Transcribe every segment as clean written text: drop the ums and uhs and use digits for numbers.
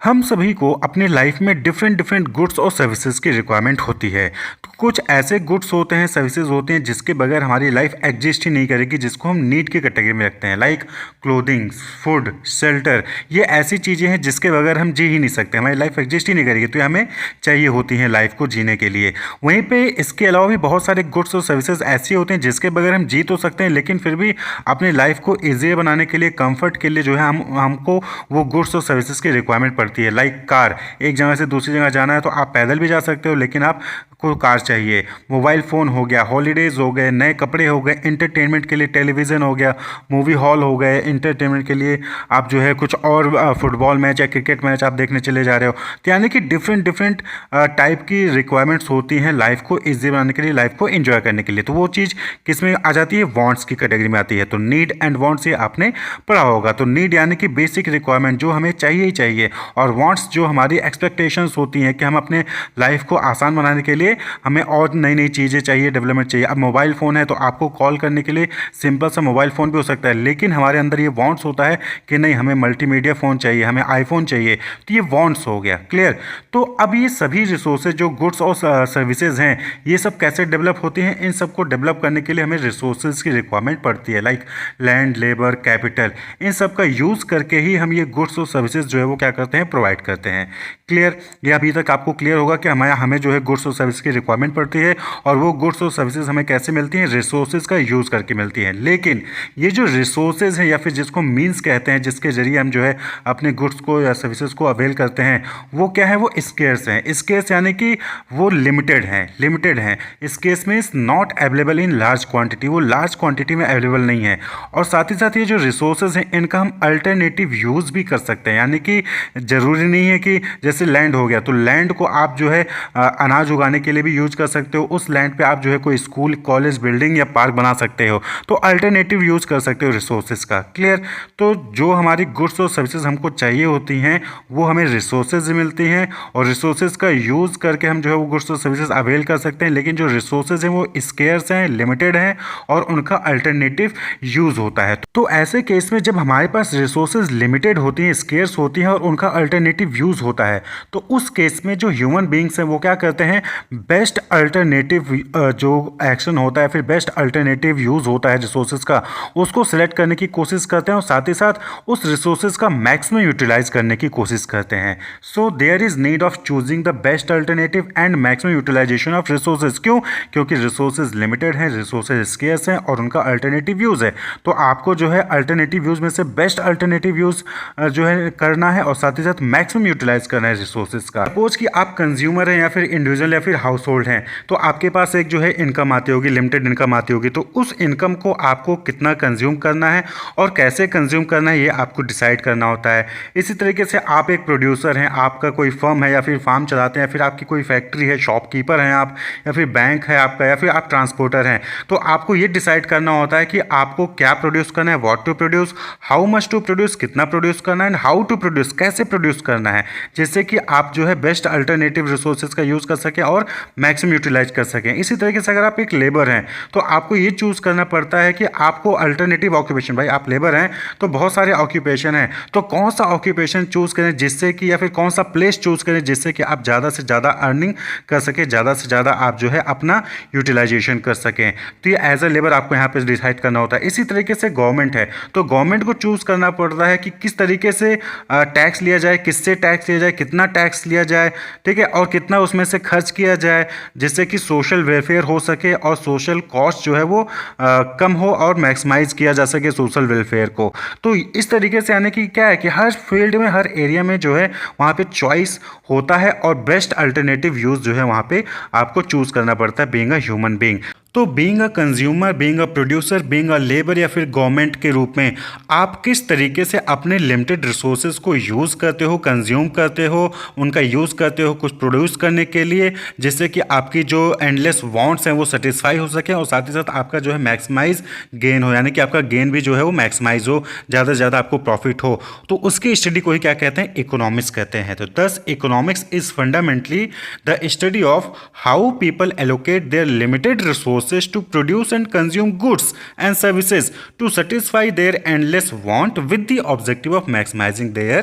हम सभी को अपने लाइफ में डिफरेंट डिफरेंट गुड्स और सर्विसेज की रिक्वायरमेंट होती है। तो कुछ ऐसे गुड्स होते हैं, सर्विसेज होते हैं जिसके बगैर हमारी लाइफ एग्जिस्ट ही नहीं करेगी, जिसको हम नीड की कैटेगरी में रखते हैं, लाइक क्लोथिंग, फूड, शेल्टर। ये ऐसी चीज़ें हैं जिसके बगैर हम जी ही नहीं सकते, हमारी लाइफ एग्जिस्ट ही नहीं करेगी, तो ये हमें चाहिए होती हैं लाइफ को जीने के लिए। वहीं पे इसके अलावा भी बहुत सारे गुड्स और सर्विसेज ऐसे होते हैं जिसके बगैर हम जी तो सकते हैं, लेकिन फिर भी अपनी लाइफ को ईजी बनाने के लिए, कंफर्ट के लिए जो है हमको वो गुड्स और सर्विसेज की रिक्वायरमेंट पड़ती है। लाइक कार, एक जगह से दूसरी जगह जाना है तो आप पैदल भी जा सकते हो, लेकिन आप को कार चाहिए। मोबाइल फ़ोन हो गया, हॉलीडेज़ हो गए, नए कपड़े हो गए, इंटरटेनमेंट के लिए टेलीविज़न हो गया, मूवी हॉल हो गए, इंटरटेनमेंट के लिए आप जो है कुछ और फुटबॉल मैच या क्रिकेट मैच आप देखने चले जा रहे हो। तो यानी कि डिफरेंट डिफरेंट टाइप की रिक्वायरमेंट्स होती हैं लाइफ को ईजी बनाने के लिए, लाइफ को एंजॉय करने के लिए। तो वो चीज़ किस में आ जाती है? वांट्स की कैटेगरी में आती है। तो नीड एंड वांट्स ये आपने पढ़ा होगा। तो नीड यानी कि बेसिक रिक्वायरमेंट जो हमें चाहिए ही चाहिए, और वांट्स जो हमारी एक्सपेक्टेशंस होती हैं कि हम अपने लाइफ को आसान बनाने के लिए हमें और नई नई चीज़ें चाहिए, डेवलपमेंट चाहिए। अब मोबाइल फ़ोन है तो आपको कॉल करने के लिए सिंपल सा मोबाइल फ़ोन भी हो सकता है, लेकिन हमारे अंदर ये वांट्स होता है कि नहीं, हमें मल्टीमीडिया फ़ोन चाहिए, हमें आईफोन चाहिए। तो ये वांट्स हो गया, क्लियर। तो अब ये सभी रिसोर्सेज जो गुड्स और सर्विसेज हैं, ये सब कैसे डेवलप होती हैं? इन सबको डेवलप करने के लिए हमें रिसोर्सेज की रिक्वायरमेंट पड़ती है, लाइक लैंड, लेबर, कैपिटल। इन सब का यूज़ करके ही हम ये गुड्स और सर्विसेज जो है वो क्या करते हैं? प्रोवाइड करते हैं। क्लियर? ये अभी तक आपको क्लियर होगा कि हमें जो है गुड्स और सर्विस की रिक्वायरमेंट पड़ती है, और वो गुड्स और सर्विसेज हमें कैसे मिलती हैं? रिसोर्सेज का यूज़ करके मिलती हैं। लेकिन ये जो रिसोर्सेज हैं, या फिर जिसको मीन्स कहते हैं, जिसके जरिए हम जो है अपने गुड्स को या सर्विसेज को अवेल करते हैं, वो क्या है? वो स्केर्स हैं। स्केर्स यानी कि वो लिमिटेड हैं। Scarce means not available in large quantity, वो लार्ज क्वांटिटी में अवेलेबल नहीं है। और साथ ही साथ ये जो रिसोर्सेज हैं, इनका हम अल्टरनेटिव यूज़ भी कर सकते हैं। यानी कि ज़रूरी नहीं है कि जैसे लैंड हो गया, तो लैंड को आप जो है अनाज उगाने के लिए भी यूज कर सकते हो। उस लैंड पे आप जो है कोई स्कूल, कॉलेज, बिल्डिंग या पार्क बना सकते हो। तो अल्टरनेटिव यूज कर सकते हो रिसोर्सेज का, क्लियर। तो जो हमारी गुड्स और सर्विसेज हमको चाहिए होती हैं, वो हमें रिसोर्सेज से मिलती हैं, और रिसोर्सेज का यूज करके हम जो है वो गुड्स और सर्विसेज अवेल कर सकते हैं। लेकिन जो रिसोर्सेज हैं वो स्केर्स हैं, लिमिटेड हैं, और उनका अल्टरनेटिव यूज होता है। तो ऐसे केस में जब हमारे पास रिसोर्सेज लिमिटेड होती हैं, स्केर्स होती हैं, और उनका अल्टरनेटिव यूज होता है, तो उस केस में जो ह्यूमन बींग्स हैं वो क्या करते हैं? बेस्ट अल्टरनेटिव जो एक्शन होता है, फिर बेस्ट अल्टरनेटिव यूज़ होता है रिसोर्सेज का, उसको सिलेक्ट करने की कोशिश करते हैं, और साथ ही साथ उस रिसोर्सेज का मैक्सिमम यूटिलाइज करने की कोशिश करते हैं। So there is need of choosing the best alternative and maximum utilization of resources. क्यों? क्योंकि रिसोर्सेज लिमिटेड हैं, रिसोर्सेज स्केर्स हैं, और उनका अल्टरनेटिव यूज़ है। तो आपको जो है अल्टरनेटिव यूज़ में से बेस्ट अल्टरनेटिव यूज़ जो है करना है, और साथ ही साथ मैक्सिमम यूटिलाइज करना है रिसोर्सेज का। सपोज कि आप कंज्यूमर हैं, या फिर इंडिविजुअल, या फिर हाउस होल्ड हैं, तो आपके पास एक जो है इनकम आती होगी, लिमिटेड इनकम आती होगी। तो उस इनकम को आपको कितना कंज्यूम करना है और कैसे कंज्यूम करना है, ये आपको डिसाइड करना होता है। इसी तरीके से आप एक प्रोड्यूसर हैं, आपका कोई फर्म है, या फिर फार्म चलाते हैं, या फिर आपकी कोई फैक्ट्री है, शॉपकीपर हैं आप, या फिर बैंक है आपका, या फिर आप ट्रांसपोर्टर हैं। तो आपको ये डिसाइड करना होता है कि आपको क्या प्रोड्यूस करना है, what to produce, how much to produce, कितना प्रोड्यूस करना है, एंड हाउ टू प्रोड्यूस, कैसे प्रोड्यूस करना है, जिससे कि आप जो है बेस्ट अल्टरनेटिव रिसोर्सेज का यूज़ कर सकें और मैक्सिमम यूटिलाइज कर सकें। इसी तरीके से अगर आप एक लेबर हैं, तो आपको ये चूज़ करना पड़ता है कि आपको अल्टरनेटिव ऑक्यूपेशन, भाई आप लेबर हैं तो बहुत सारे ऑक्यूपेशन हैं, तो कौन सा ऑक्यूपेशन चूज़ करें जिससे कि, या फिर कौन सा प्लेस चूज़ करें जिससे कि आप ज़्यादा से ज़्यादा अर्निंग कर सकें, ज़्यादा से ज़्यादा आप जो है अपना यूटिलाइजेशन कर सकें। तो ये एज अ लेबर आपको यहाँ पर डिसाइड करना होता है। इसी तरीके से गवर्नमेंट है, तो गवर्नमेंट को चूज़ करना पड़ता है कि किस तरीके से टैक्स लिया जाए, किससे टैक्स लिया जाए, कितना टैक्स लिया जाए, ठीक है, और कितना उसमें से खर्च किया जाए, जिससे कि सोशल वेलफेयर हो सके और सोशल कॉस्ट जो है वो कम हो, और मैक्सिमाइज किया जा सके सोशल वेलफेयर को। तो इस तरीके से यानी कि क्या है कि हर फील्ड में, हर एरिया में जो है वहाँ पे चॉइस होता है, और बेस्ट अल्टरनेटिव यूज़ जो है वहाँ पे आपको चूज़ करना पड़ता है बीइंग अ ह्यूमन बीइंग। तो being a consumer, being a producer, being a labour, या फिर गवर्नमेंट के रूप में आप किस तरीके से अपने लिमिटेड रिसोर्सेज को यूज़ करते हो, कंज्यूम करते हो, उनका यूज़ करते हो कुछ प्रोड्यूस करने के लिए, जिससे कि आपकी जो एंडलेस वांट्स हैं वो सेटिस्फाई हो सके, और साथ ही साथ आपका जो है मैक्सिमाइज गेन हो, यानी कि आपका गेन भी जो है वो मैक्सिमाइज हो, ज़्यादा से ज़्यादा आपको प्रॉफिट हो। तो उसकी स्टडी को ही क्या कहते हैं? इकोनॉमिक्स कहते हैं। तो thus economics is fundamentally the study of how people allocate their limited resource resources to produce and consume goods and services to satisfy their endless want with the objective of maximizing their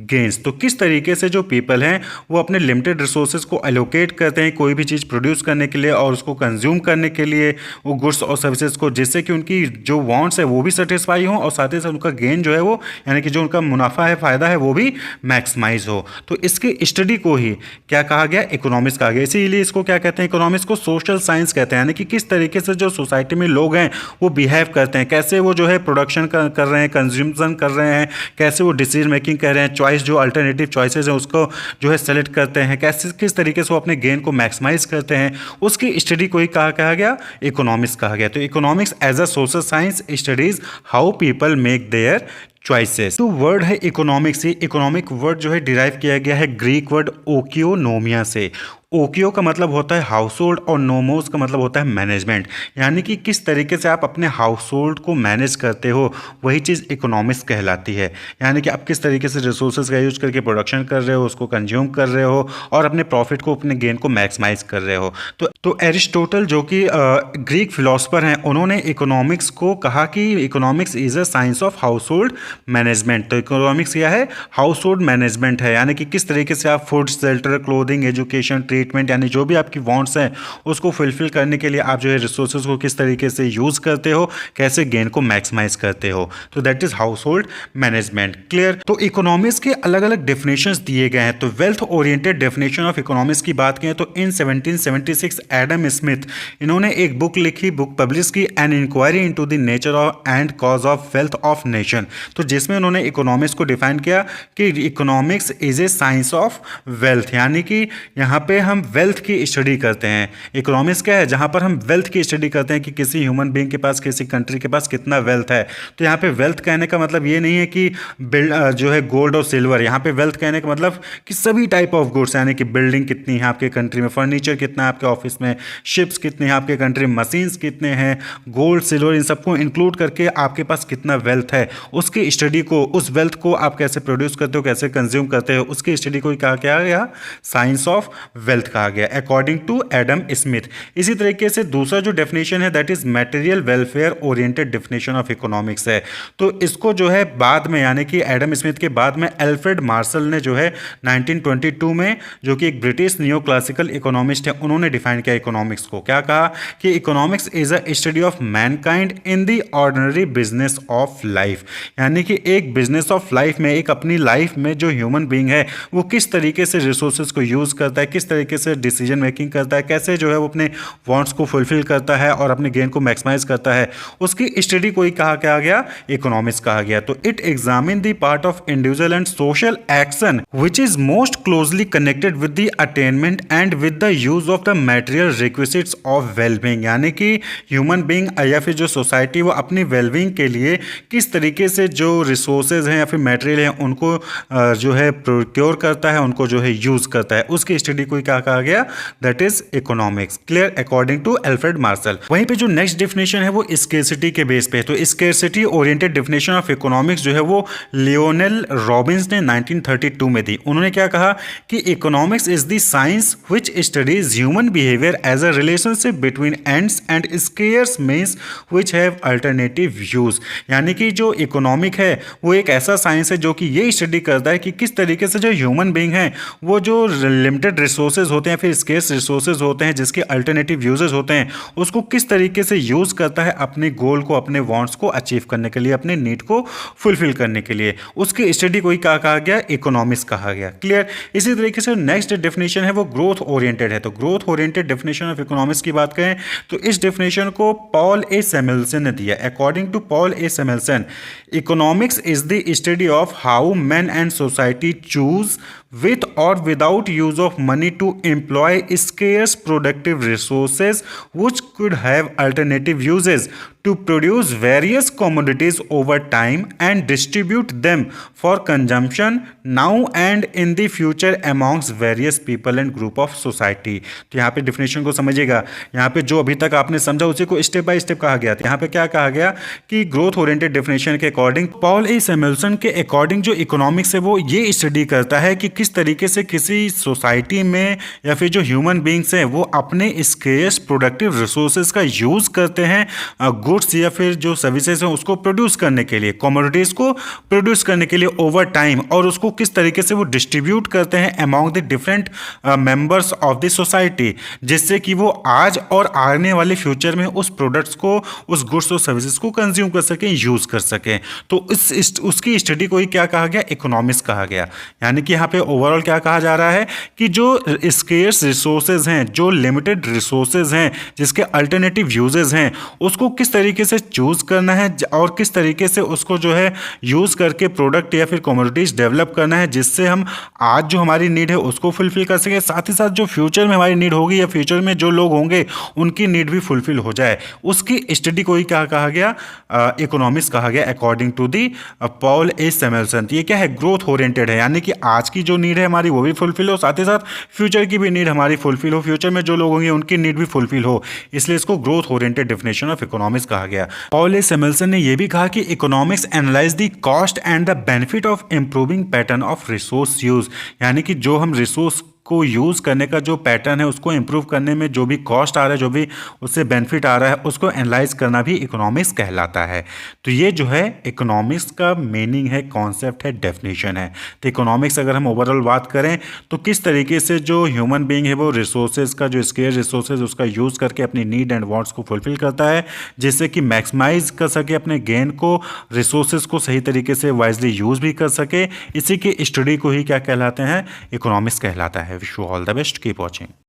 gains। तो किस तरीके से जो people हैं वो अपने limited resources को allocate करते हैं कोई भी चीज़ प्रोड्यूस करने के लिए और उसको कंज्यूम करने के लिए वो गुड्स और सर्विसेज को, जिससे कि उनकी जो वांट्स है वो भी सेटिस्फाई हो और साथ ही साथ उनका गेन जो है वो यानी कि जो उनका मुनाफा है, फ़ायदा है, वो भी मैक्सिमाइज हो। तो इसके स्टडी को ही क्या कहा गया? इकोनॉमिक्स कहा गया। इसीलिए इसको क्या कहते हैं? इकोनॉमिक्स को सोशल साइंस कहते हैं, यानी कि किस तरीके से जो सोसाइटी में लोग हैं वो बिहेव करते हैं, कैसे वो जो है प्रोडक्शन कर रहे हैं, कंज्यूमन कर रहे हैं, कैसे वो डिसीजन मेकिंग कर रहे हैं, चॉइस जो अल्टरनेटिव चॉइसेस हैं उसको जो है सेलेक्ट करते हैं, कैसे किस तरीके से वो अपने गेन को मैक्सिमाइज करते हैं, उसकी स्टडी को ही कहा गया इकोनॉमिक्स कहा गया। तो economics as a social science studies how people make their choices. तो वर्ड है इकोनॉमिक्स से, इकोनॉमिक वर्ड जो है डिराइव किया गया है ग्रीक वर्ड ओकियोनोमिया से। ओकियो का मतलब होता है हाउस होल्ड और नोमोस का मतलब होता है मैनेजमेंट, यानी कि किस तरीके से आप अपने हाउस होल्ड को मैनेज करते हो, वही चीज़ इकोनॉमिक्स कहलाती है। यानी कि आप किस तरीके से रिसोर्सेज का यूज करके प्रोडक्शन कर रहे हो, उसको कंज्यूम कर रहे हो और अपने प्रॉफिट को, अपने गेन को मैक्सिमाइज कर रहे हो। तो एरिस्टोटल जो कि ग्रीक फिलोसफर हैं, उन्होंने इकोनॉमिक्स को कहा कि economics is a science of house hold management. तो इकोनॉमिक्स क्या है? हाउस होल्ड मैनेजमेंट है, यानी कि किस तरीके से आप food, shelter, clothing, education, treatment, यानी जो भी आपकी वांट्स हैं उसको फुलफिल करने के लिए आप जो है रिसोर्सेज को किस तरीके से यूज़ करते हो, कैसे गेन को मैक्सिमाइज करते हो। तो that is house hold management. Clear? तो इकोनॉमिक्स के अलग अलग डेफिनेशंस दिए गए हैं। तो wealth oriented definition of economics की बात करें तो इन 1776 एडम स्मिथ इन्होंने एक बुक लिखी, बुक पब्लिश की, an inquiry into the nature of and cause of wealth of nation. तो जिसमें उन्होंने इकोनॉमिक्स को डिफाइन किया कि economics is a science of wealth, यानी कि यहाँ पे हम वेल्थ की स्टडी करते हैं। इकोनॉमिक्स क्या है? जहाँ पर हम वेल्थ की स्टडी करते हैं कि किसी ह्यूमन बीइंग के पास, किसी कंट्री के पास कितना वेल्थ है। तो यहाँ पे वेल्थ कहने का मतलब ये नहीं है कि जो है गोल्ड और सिल्वर, यहाँ पे वेल्थ कहने का मतलब कि सभी टाइप ऑफ गुड्स, यानी कि बिल्डिंग कितनी है आपके कंट्री में, फर्नीचर कितना है आपके ऑफिस में, शिप्स कितने हैं आपके कंट्री में, मशीन्स कितने हैं, गोल्ड, सिल्वर, इन सबको इंक्लूड करके आपके पास कितना वेल्थ है, उसकी स्टडी को, उस वेल्थ को आप कैसे प्रोड्यूस करते हो, कैसे कंज्यूम करते हो, उसकी स्टडी को कहा गया साइंस ऑफ वेल्थ कहा गया अकॉर्डिंग टू एडम स्मिथ। इसी तरीके से दूसरा जो डेफिनेशन है that is material welfare oriented definition of economics है। तो इसको जो है बाद में, यानी कि एडम स्मिथ के बाद में एल्फ्रेड मार्शल ने जो है 1922 में, जो कि एक ब्रिटिश नियो क्लासिकल इकोनॉमिस्ट है, उन्होंने डिफाइन किया इकोनॉमिक्स को। क्या कहा कि economics is a study of Mankind in the ordinary business of life, यानी कि एक बिजनेस ऑफ लाइफ में, एक अपनी लाइफ में जो ह्यूमन बीइंग है वो किस तरीके से रिसोर्सेज को यूज करता है, किस तरीके से डिसीजन मेकिंग करता है, कैसे जो है वो अपने वांट्स को फुलफिल करता है और अपने गेन को मैक्सिमाइज करता है, उसकी स्टडी को ही कहा गया इकोनॉमिक्स कहा गया। तो it examine the part of individual and social action which is most closely connected with the attainment and with the use of the material requisites of wellbeing, यानी कि ह्यूमन बीइंग या फिर जो सोसाइटी वो अपनी वेलबींग के लिए किस तरीके से जो रिसोर्सेज हैं या फिर मटेरियल हैं उनको जो है प्रोक्योर करता है, उनको जो है यूज करता है, उसकी स्टडी को क्या कहा गया? That is economics. Clear? According to Alfred Marshall. वहीं पे जो नेक्स्ट डेफिनेशन है वो स्केर्सिटी के बेस पे। तो scarcity oriented definition of economics जो है वो लियोनेल रॉबिन्स ने 1932 में दी। उन्होंने क्या कहा कि economics is the science which studies human behaviour as a relationship between ends and scarce means which have alternative use, यानी कि जो इकोनॉमिक है वो एक ऐसा साइंस है जो कि ये स्टडी करता है कि किस तरीके से जो ह्यूमन बीइंग है वो जो लिमिटेड रिसोर्सेज होते हैं, फिर स्केर्स रिसोर्सेज होते हैं जिसके अल्टरनेटिव यूजेस होते हैं, उसको किस तरीके से यूज करता है अपने गोल को, अपने वांट्स को अचीव करने के लिए, अपने नीड को फुलफिल करने के लिए, उसकी स्टडी को ही कहा गया इकोनॉमिक्स कहा गया। क्लियर? इसी तरीके से नेक्स्ट डेफिनेशन है वो ग्रोथ ओरिएंटेड है। तो growth oriented definition of economics की बात करें तो इस डेफिनेशन को पॉल ए सैमुएल्सन ने दिया। According to Paul A Samuelson, economics is the study of how man and society choose with or without use of money to employ scarce productive resources which could have alternative uses to produce various commodities over time and distribute them for consumption now and in the future amongst various people and group of society। तो यहाँ पे definition को समझिएगा, यहाँ पे जो अभी तक आपने समझा उसी को स्टेप बाय स्टेप कहा गया था। यहाँ पे क्या कहा गया कि ग्रोथ ओरिएंटेड डेफिनेशन के अकॉर्डिंग, पॉल ए सैमुएल्सन के अकॉर्डिंग जो इकोनॉमिक्स है वो ये स्टडी करता है कि किस तरीके से किसी सोसाइटी में या फिर जो ह्यूमन बींग्स हैं वो अपने स्केर्स प्रोडक्टिव रिसोर्सेज का यूज़ करते हैं गुड्स या फिर जो सर्विसेज हैं उसको प्रोड्यूस करने के लिए, कमोडिटीज़ को प्रोड्यूस करने के लिए ओवर टाइम, और उसको किस तरीके से वो डिस्ट्रीब्यूट करते हैं among the different members of the society, जिससे कि वो आज और आने वाले फ्यूचर में उस प्रोडक्ट्स को, उस गुड्स और सर्विसेज को कंज्यूम कर सकें, यूज़ कर सकें। तो उसकी स्टडी को ही क्या कहा गया, इकोनॉमिक्स कहा गया। यानी कि यहाँ पे ओवरऑल क्या कहा जा रहा है कि जो स्केर्स रिसोर्सेज हैं, जो लिमिटेड रिसोर्सेज हैं, जिसके अल्टरनेटिव यूजेज हैं, उसको किस तरीके से चूज़ करना है और किस तरीके से उसको जो है यूज़ करके प्रोडक्ट या फिर कमोडिटीज़ डेवलप करना है, जिससे हम आज जो हमारी नीड है उसको फुलफिल कर सकें, साथ ही साथ जो फ्यूचर में हमारी नीड होगी या फ्यूचर में जो लोग होंगे उनकी नीड भी फुलफिल हो जाए। उसकी स्टडी को ही क्या कहा गया, इकोनॉमिक्स कहा गया, according to the Paul A सैमुएल्सन। ये क्या है, ग्रोथ ओरिएंटेड है, यानी कि आज की जो नीड है हमारी वो भी फुलफिल हो, साथ ही साथ फ्यूचर की भी नीड हमारी फुलफिल हो, फ्यूचर में जो लोग होंगे उनकी नीड भी फुलफिल हो, इसलिए इसको growth oriented definition of economics कहा गया। पॉल ए सैमुएल्सन ने यह भी कहा कि economics analyse the cost and the benefit of improving pattern of resource use, यानी कि जो हम रिसोर्स को यूज़ करने का जो पैटर्न है उसको इम्प्रूव करने में जो भी कॉस्ट आ रहा है, जो भी उससे बेनिफिट आ रहा है, उसको एनालाइज करना भी इकोनॉमिक्स कहलाता है। तो ये जो है इकोनॉमिक्स का मीनिंग है, कॉन्सेप्ट है, डेफिनेशन है। तो इकोनॉमिक्स अगर हम ओवरऑल बात करें तो किस तरीके से जो ह्यूमन बीइंग है वो रिसोर्सेज का, जो स्केयर रिसोर्सेज उसका यूज़ करके अपनी नीड एंड वांट्स को फुलफिल करता है, जिससे कि मैक्सिमाइज कर सके अपने गेन को, रिसोर्सेज को सही तरीके से वाइजली यूज़ भी कर सके। इसी की स्टडी को ही क्या कहलाते हैं, इकोनॉमिक्स कहलाता है। Wish you all the best. Keep watching.